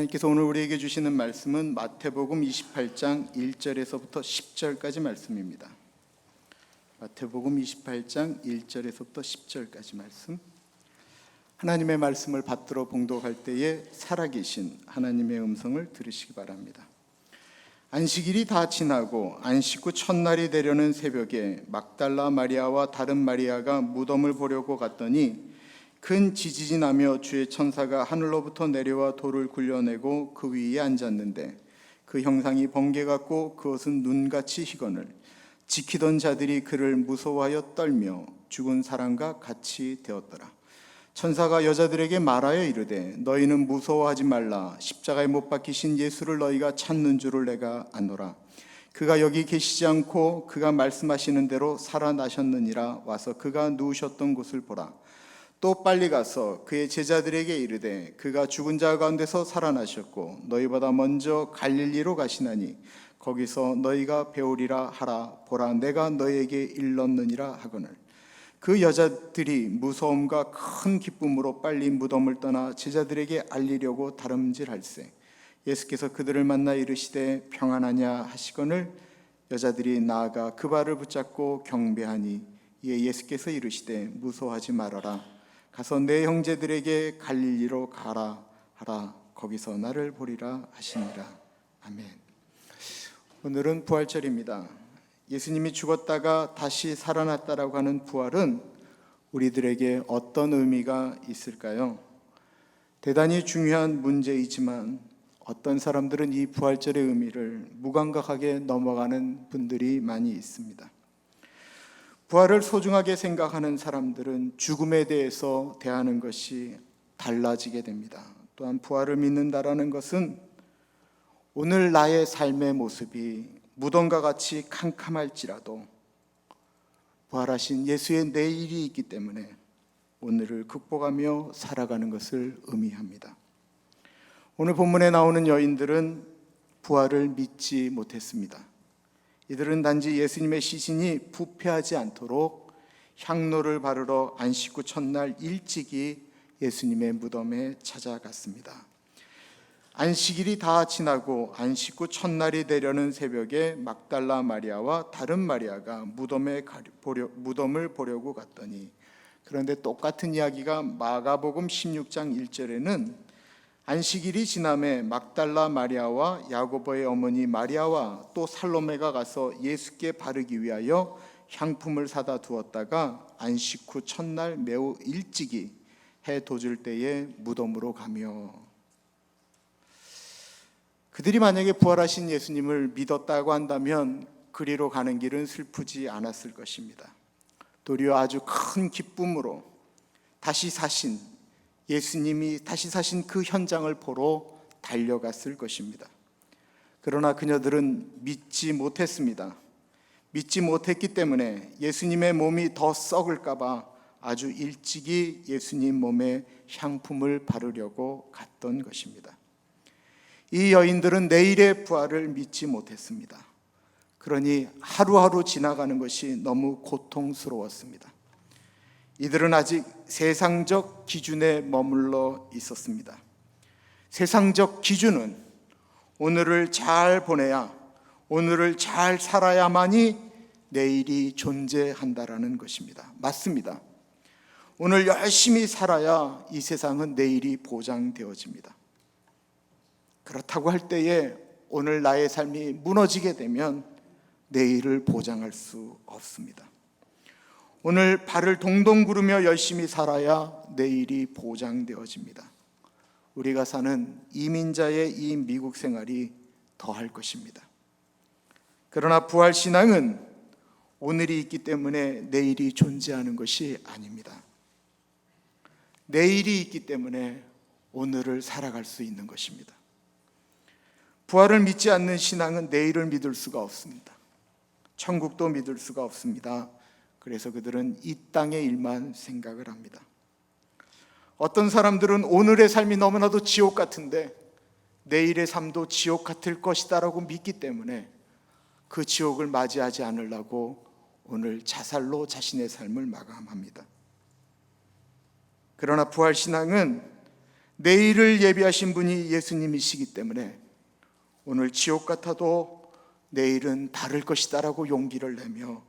하나님께서 오늘 우리에게 주시는 말씀은 마태복음 28장 1절에서부터 10절까지 말씀입니다. 마태복음 28장 1절에서부터 10절까지 말씀. 하나님의 말씀을 받들어 봉독할 때에 살아계신 하나님의 음성을 들으시기 바랍니다. 안식일이 다 지나고 안식 후 첫날이 되려는 새벽에 막달라 마리아와 다른 마리아가 무덤을 보려고 갔더니 큰 지진이 나며 주의 천사가 하늘로부터 내려와 돌을 굴려내고 그 위에 앉았는데 그 형상이 번개 같고 그것은 눈같이 희거늘 지키던 자들이 그를 무서워하여 떨며 죽은 사람과 같이 되었더라. 천사가 여자들에게 말하여 이르되 너희는 무서워하지 말라. 십자가에 못 박히신 예수를 너희가 찾는 줄을 내가 아노라. 그가 여기 계시지 않고 그가 말씀하시는 대로 살아나셨느니라. 와서 그가 누우셨던 곳을 보라. 또 빨리 가서 그의 제자들에게 이르되 그가 죽은 자 가운데서 살아나셨고 너희보다 먼저 갈릴리로 가시나니 거기서 너희가 배우리라 하라. 보라, 내가 너희에게 일렀느니라 하거늘. 그 여자들이 무서움과 큰 기쁨으로 빨리 무덤을 떠나 제자들에게 알리려고 다름질할세 예수께서 그들을 만나 이르시되 평안하냐 하시거늘 여자들이 나아가 그 발을 붙잡고 경배하니 이에 예수께서 이르시되 무서워하지 말아라. 가서 내 형제들에게 갈릴리로 가라 하라. 거기서 나를 보리라 하시니라. 아멘. 오늘은 부활절입니다. 예수님이 죽었다가 다시 살아났다라고 하는 부활은 우리들에게 어떤 의미가 있을까요? 대단히 중요한 문제이지만 어떤 사람들은 이 부활절의 의미를 무감각하게 넘어가는 분들이 많이 있습니다. 부활을 소중하게 생각하는 사람들은 죽음에 대해서 대하는 것이 달라지게 됩니다. 또한 부활을 믿는다라는 것은 오늘 나의 삶의 모습이 무덤과 같이 캄캄할지라도 부활하신 예수의 내일이 있기 때문에 오늘을 극복하며 살아가는 것을 의미합니다. 오늘 본문에 나오는 여인들은 부활을 믿지 못했습니다. 이들은 단지 예수님의 시신이 부패하지 않도록 향로를 바르러 안식 후 첫날 일찍이 예수님의 무덤에 찾아갔습니다. 안식일이 다 지나고 안식 후 첫날이 되려는 새벽에 막달라 마리아와 다른 마리아가 무덤을 보려고 갔더니, 그런데 똑같은 이야기가 마가복음 16장 1절에는 안식일이 지남에 막달라 마리아와 야고보의 어머니 마리아와 또 살로메가 가서 예수께 바르기 위하여 향품을 사다 두었다가 안식 후 첫날 매우 일찍이 해 돋을 때에 무덤으로 가며, 그들이 만약에 부활하신 예수님을 믿었다고 한다면 그리로 가는 길은 슬프지 않았을 것입니다. 도리어 아주 큰 기쁨으로 예수님이 다시 사신 그 현장을 보러 달려갔을 것입니다. 그러나 그녀들은 믿지 못했습니다. 믿지 못했기 때문에 예수님의 몸이 더 썩을까 봐 아주 일찍이 예수님 몸에 향품을 바르려고 갔던 것입니다. 이 여인들은 내일의 부활을 믿지 못했습니다. 그러니 하루하루 지나가는 것이 너무 고통스러웠습니다. 이들은 아직 세상적 기준에 머물러 있었습니다. 세상적 기준은 오늘을 잘 보내야, 오늘을 잘 살아야만이 내일이 존재한다라는 것입니다. 맞습니다. 오늘 열심히 살아야 이 세상은 내일이 보장되어집니다. 그렇다고 할 때에 오늘 나의 삶이 무너지게 되면 내일을 보장할 수 없습니다. 오늘 발을 동동 구르며 열심히 살아야 내일이 보장되어집니다. 우리가 사는 이민자의 이 미국 생활이 더할 것입니다. 그러나 부활신앙은 오늘이 있기 때문에 내일이 존재하는 것이 아닙니다. 내일이 있기 때문에 오늘을 살아갈 수 있는 것입니다. 부활을 믿지 않는 신앙은 내일을 믿을 수가 없습니다. 천국도 믿을 수가 없습니다. 그래서 그들은 이 땅의 일만 생각을 합니다. 어떤 사람들은 오늘의 삶이 너무나도 지옥 같은데 내일의 삶도 지옥 같을 것이다라고 믿기 때문에 그 지옥을 맞이하지 않으려고 오늘 자살로 자신의 삶을 마감합니다. 그러나 부활신앙은 내일을 예비하신 분이 예수님이시기 때문에 오늘 지옥 같아도 내일은 다를 것이다라고 용기를 내며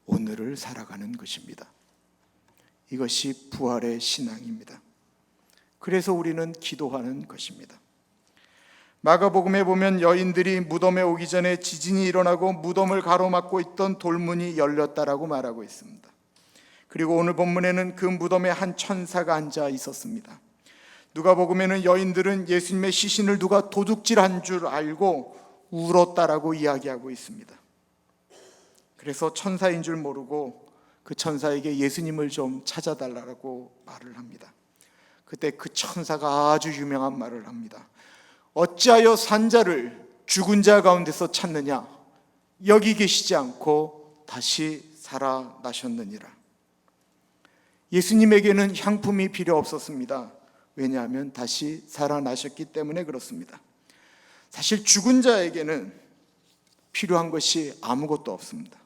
오늘을 살아가는 것입니다. 이것이 부활의 신앙입니다. 그래서 우리는 기도하는 것입니다. 마가복음에 보면 여인들이 무덤에 오기 전에 지진이 일어나고 무덤을 가로막고 있던 돌문이 열렸다라고 말하고 있습니다. 그리고 오늘 본문에는 그 무덤에 한 천사가 앉아 있었습니다. 누가복음에는 여인들은 예수님의 시신을 누가 도둑질한 줄 알고 울었다라고 이야기하고 있습니다. 그래서 천사인 줄 모르고 그 천사에게 예수님을 좀 찾아달라고 말을 합니다. 그때 그 천사가 아주 유명한 말을 합니다. 어찌하여 산자를 죽은 자 가운데서 찾느냐? 여기 계시지 않고 다시 살아나셨느니라. 예수님에게는 향품이 필요 없었습니다. 왜냐하면 다시 살아나셨기 때문에 그렇습니다. 사실 죽은 자에게는 필요한 것이 아무것도 없습니다.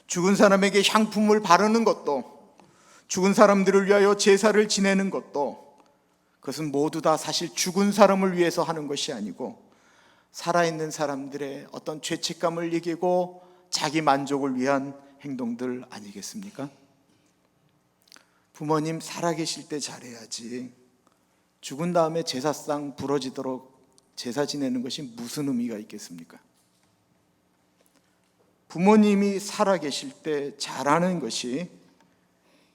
죽은 사람에게 향품을 바르는 것도, 죽은 사람들을 위하여 제사를 지내는 것도, 그것은 모두 다 사실 죽은 사람을 위해서 하는 것이 아니고 살아있는 사람들의 어떤 죄책감을 이기고 자기 만족을 위한 행동들 아니겠습니까? 부모님 살아계실 때 잘해야지 죽은 다음에 제사상 부러지도록 제사 지내는 것이 무슨 의미가 있겠습니까? 부모님이 살아계실 때 잘하는 것이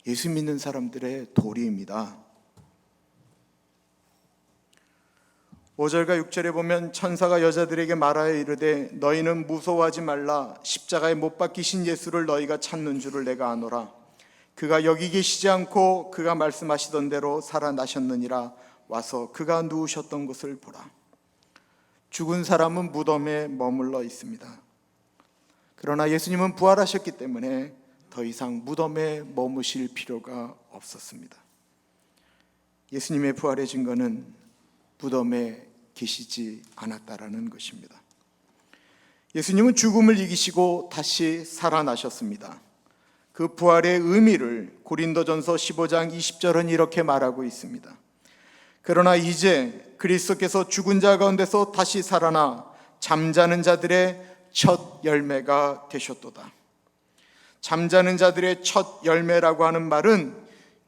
예수 믿는 사람들의 도리입니다. 5절과 6절에 보면 천사가 여자들에게 말하여 이르되 너희는 무서워하지 말라. 십자가에 못 박히신 예수를 너희가 찾는 줄을 내가 아노라. 그가 여기 계시지 않고 그가 말씀하시던 대로 살아나셨느니라. 와서 그가 누우셨던 곳을 보라. 죽은 사람은 무덤에 머물러 있습니다. 그러나 예수님은 부활하셨기 때문에 더 이상 무덤에 머무실 필요가 없었습니다. 예수님의 부활의 증거는 무덤에 계시지 않았다라는 것입니다. 예수님은 죽음을 이기시고 다시 살아나셨습니다. 그 부활의 의미를 고린도전서 15장 20절은 이렇게 말하고 있습니다. 그러나 이제 그리스도께서 죽은 자 가운데서 다시 살아나 잠자는 자들의 첫 열매가 되셨도다. 잠자는 자들의 첫 열매라고 하는 말은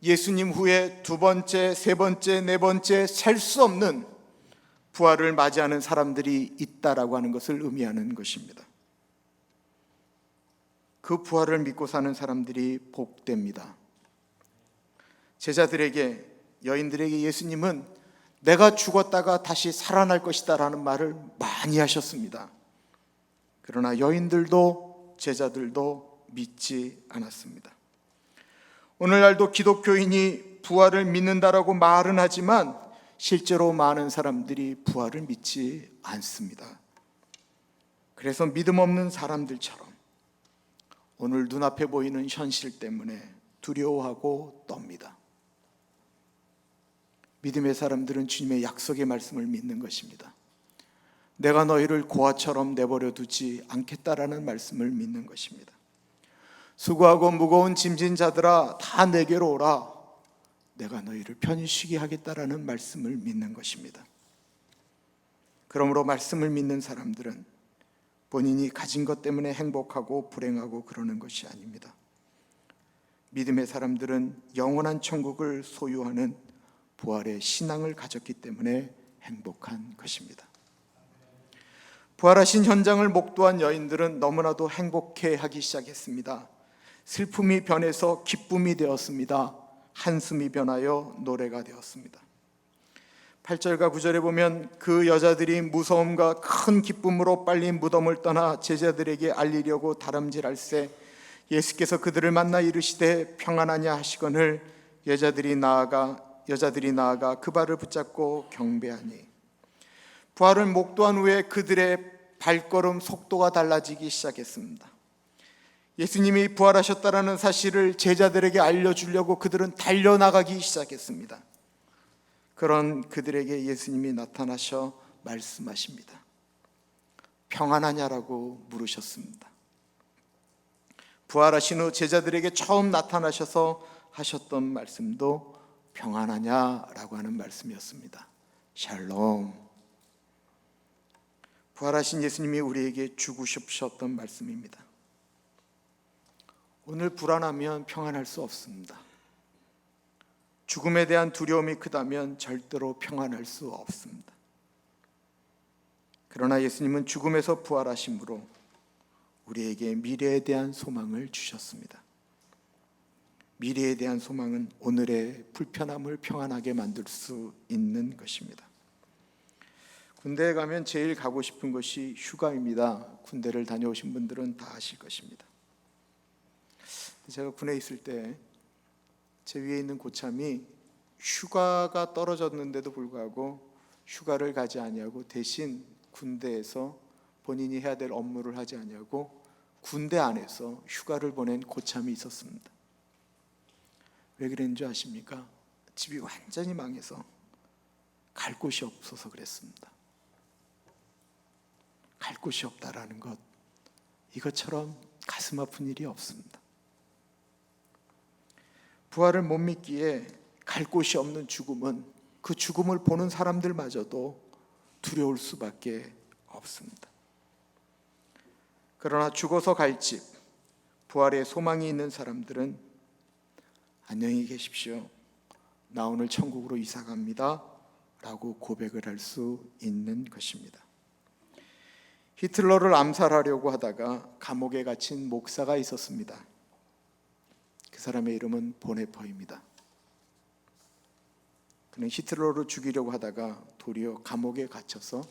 예수님 후에 두 번째, 세 번째, 네 번째 셀 수 없는 부활을 맞이하는 사람들이 있다라고 하는 것을 의미하는 것입니다. 그 부활을 믿고 사는 사람들이 복됩니다. 제자들에게, 여인들에게 예수님은 내가 죽었다가 다시 살아날 것이다 라는 말을 많이 하셨습니다. 그러나 여인들도 제자들도 믿지 않았습니다. 오늘날도 기독교인이 부활을 믿는다라고 말은 하지만 실제로 많은 사람들이 부활을 믿지 않습니다. 그래서 믿음 없는 사람들처럼 오늘 눈앞에 보이는 현실 때문에 두려워하고 떱니다. 믿음의 사람들은 주님의 약속의 말씀을 믿는 것입니다. 내가 너희를 고아처럼 내버려 두지 않겠다라는 말씀을 믿는 것입니다. 수고하고 무거운 짐진 자들아 다 내게로 오라. 내가 너희를 편히 쉬게 하겠다라는 말씀을 믿는 것입니다. 그러므로 말씀을 믿는 사람들은 본인이 가진 것 때문에 행복하고 불행하고 그러는 것이 아닙니다. 믿음의 사람들은 영원한 천국을 소유하는 부활의 신앙을 가졌기 때문에 행복한 것입니다. 부활하신 현장을 목도한 여인들은 너무나도 행복해하기 시작했습니다. 슬픔이 변해서 기쁨이 되었습니다. 한숨이 변하여 노래가 되었습니다. 8절과 9절에 보면 그 여자들이 무서움과 큰 기쁨으로 빨리 무덤을 떠나 제자들에게 알리려고 다름질할새 예수께서 그들을 만나 이르시되 평안하냐 하시거늘 여자들이 나아가 그 발을 붙잡고 경배하니. 부활을 목도한 후에 그들의 발걸음 속도가 달라지기 시작했습니다. 예수님이 부활하셨다라는 사실을 제자들에게 알려주려고 그들은 달려나가기 시작했습니다. 그런 그들에게 예수님이 나타나셔 말씀하십니다. 평안하냐라고 물으셨습니다. 부활하신 후 제자들에게 처음 나타나셔서 하셨던 말씀도 평안하냐라고 하는 말씀이었습니다. 샬롬. 부활하신 예수님이 우리에게 주구십셨던 말씀입니다. 오늘 불안하면 평안할 수 없습니다. 죽음에 대한 두려움이 크다면 절대로 평안할 수 없습니다. 그러나 예수님은 죽음에서 부활하심으로 우리에게 미래에 대한 소망을 주셨습니다. 미래에 대한 소망은 오늘의 불편함을 평안하게 만들 수 있는 것입니다. 군대에 가면 제일 가고 싶은 것이 휴가입니다. 군대를 다녀오신 분들은 다 아실 것입니다. 제가 군에 있을 때 제 위에 있는 고참이 휴가가 떨어졌는데도 불구하고 휴가를 가지 아니하고 대신 군대에서 본인이 해야 될 업무를 하지 아니하고 군대 안에서 휴가를 보낸 고참이 있었습니다. 왜 그랬는지 아십니까? 집이 완전히 망해서 갈 곳이 없어서 그랬습니다. 갈 곳이 없다라는 것, 이것처럼 가슴 아픈 일이 없습니다. 부활을 못 믿기에 갈 곳이 없는 죽음은 그 죽음을 보는 사람들마저도 두려울 수밖에 없습니다. 그러나 죽어서 갈 집, 부활의 소망이 있는 사람들은 안녕히 계십시오. 나 오늘 천국으로 이사 갑니다. 라고 고백을 할 수 있는 것입니다. 히틀러를 암살하려고 하다가 감옥에 갇힌 목사가 있었습니다. 그 사람의 이름은 보네퍼입니다. 그는 히틀러를 죽이려고 하다가 도리어 감옥에 갇혀서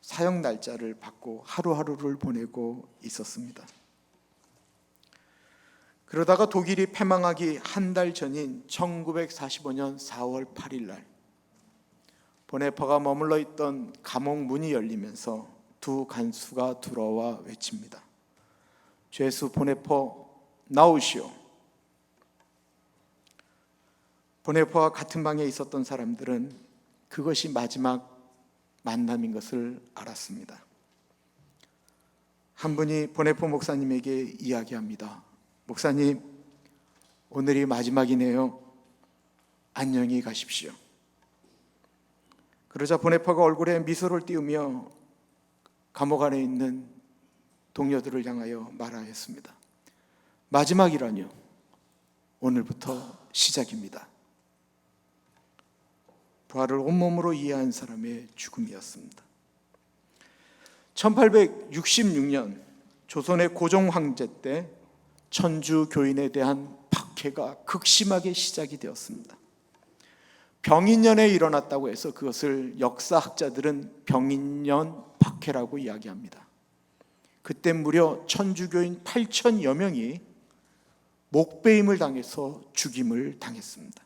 사형 날짜를 받고 하루하루를 보내고 있었습니다. 그러다가 독일이 패망하기 한 달 전인 1945년 4월 8일 날 보네퍼가 머물러 있던 감옥 문이 열리면서 두 간수가 들어와 외칩니다. 죄수 보네퍼 나오시오. 보네퍼와 같은 방에 있었던 사람들은 그것이 마지막 만남인 것을 알았습니다. 한 분이 보네퍼 목사님에게 이야기합니다. 목사님, 오늘이 마지막이네요. 안녕히 가십시오. 그러자 보네퍼가 얼굴에 미소를 띄우며 감옥 안에 있는 동료들을 향하여 말하였습니다. 마지막이라뇨. 오늘부터 시작입니다. 부활을 온몸으로 이해한 사람의 죽음이었습니다. 1866년 조선의 고종 황제 때 천주 교인에 대한 박해가 극심하게 시작이 되었습니다. 병인년에 일어났다고 해서 그것을 역사학자들은 병인년 박해라고 이야기합니다. 그때 무려 천주교인 8천여 명이 목베임을 당해서 죽임을 당했습니다.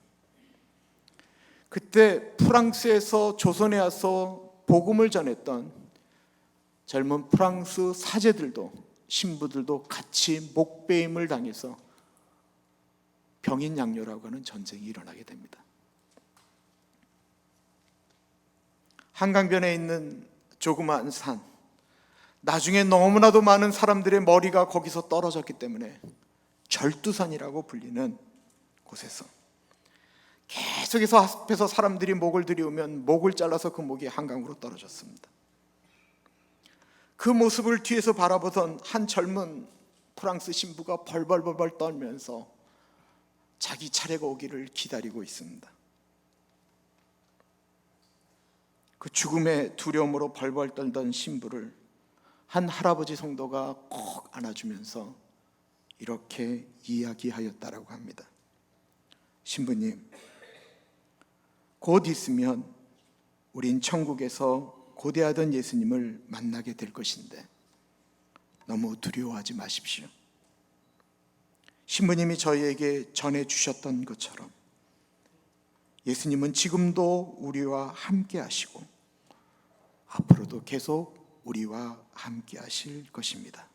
그때 프랑스에서 조선에 와서 복음을 전했던 젊은 프랑스 사제들도 신부들도 같이 목베임을 당해서 병인양요라고 하는 전쟁이 일어나게 됩니다. 한강변에 있는 조그마한 산, 나중에 너무나도 많은 사람들의 머리가 거기서 떨어졌기 때문에 절두산이라고 불리는 곳에서 계속해서 앞에서 사람들이 목을 들이우면 목을 잘라서 그 목이 한강으로 떨어졌습니다. 그 모습을 뒤에서 바라보던 한 젊은 프랑스 신부가 벌벌벌벌 떨면서 자기 차례가 오기를 기다리고 있습니다. 그 죽음의 두려움으로 벌벌 떨던 신부를 한 할아버지 성도가 꼭 안아주면서 이렇게 이야기하였다라고 합니다. 신부님, 곧 있으면 우린 천국에서 고대하던 예수님을 만나게 될 것인데 너무 두려워하지 마십시오. 신부님이 저희에게 전해주셨던 것처럼 예수님은 지금도 우리와 함께 하시고 앞으로도 계속 우리와 함께 하실 것입니다.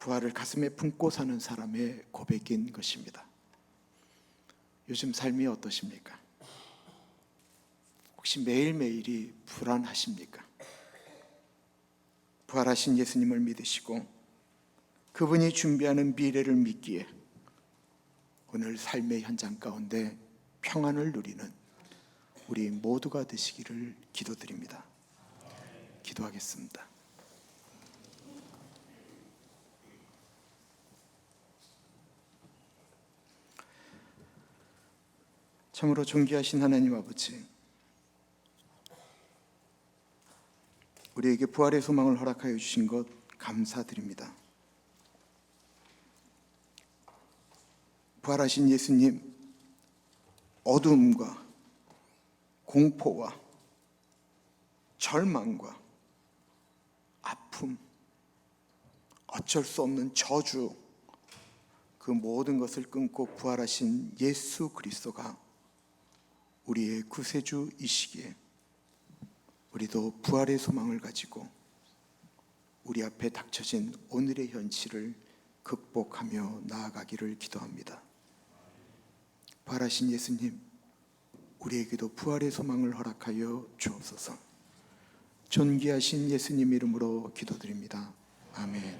부활을 가슴에 품고 사는 사람의 고백인 것입니다. 요즘 삶이 어떠십니까? 혹시 매일매일이 불안하십니까? 부활하신 예수님을 믿으시고 그분이 준비하는 미래를 믿기에 오늘 삶의 현장 가운데 평안을 누리는 우리 모두가 되시기를 기도드립니다. 기도하겠습니다. 참으로 존귀하신 하나님 아버지, 우리에게 부활의 소망을 허락하여 주신 것 감사드립니다. 부활하신 예수님, 어둠과 공포와 절망과 아픔, 어쩔 수 없는 저주, 그 모든 것을 끊고 부활하신 예수 그리스도가 우리의 구세주이시기에 우리도 부활의 소망을 가지고 우리 앞에 닥쳐진 오늘의 현실을 극복하며 나아가기를 기도합니다. 부활하신 예수님, 우리에게도 부활의 소망을 허락하여 주옵소서. 존귀하신 예수님 이름으로 기도드립니다. 아멘.